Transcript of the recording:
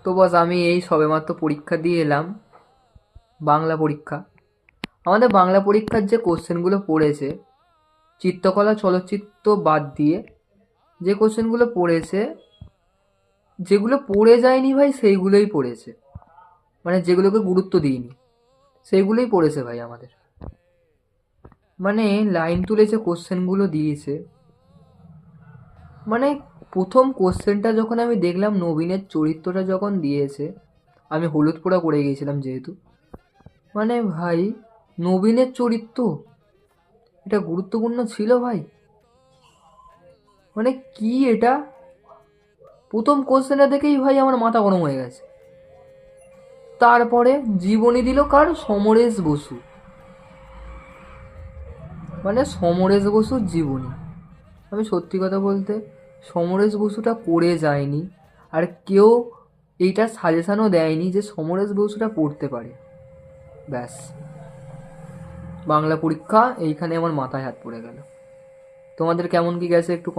তো বস, আমি এই সবেমাত্র পরীক্ষা দিয়ে এলাম, বাংলা পরীক্ষা। আমাদের বাংলা পরীক্ষার যে কোশ্চেনগুলো পড়েছে, চিত্রকলা চলচ্চিত্র বাদ দিয়ে যে কোশ্চেনগুলো পড়েছে, যেগুলো পড়ে যায়নি ভাই সেইগুলোই পড়েছে। মানে যেগুলোকে গুরুত্ব দিইনি সেইগুলোই পড়েছে ভাই আমাদের। মানে লাইন তুলে যে কোশ্চেনগুলো দিয়েছে, মানে প্রথম কোশ্চেনটা যখন আমি দেখলাম, নবীনের চরিত্রটা যখন দিয়েছে, আমি হলুদ পোড়া করে গিয়েছিলাম যেহেতু। মানে ভাই, নবীনের চরিত্র এটা গুরুত্বপূর্ণ ছিল ভাই। মানে কি এটা, প্রথম কোশ্চেনটা দেখেই ভাই আমার মাথা গরম হয়ে গেছে। তারপরে জীবনী দিল কার, সমরেশ বসু। মানে সমরেশ বসুর জীবনী, আমি সত্যি কথা বলতে সমরেশ বসুটা পড়ে যায়নি, আর কেউ এইটা সাজেশনও দেয়নি যে সমরেশ বসুটা পড়তে পারে। ব্যাস, বাংলা পরীক্ষা এইখানে আমার মাথায় হাত পড়ে গেল। তোমাদের কেমন কি গেছে একটু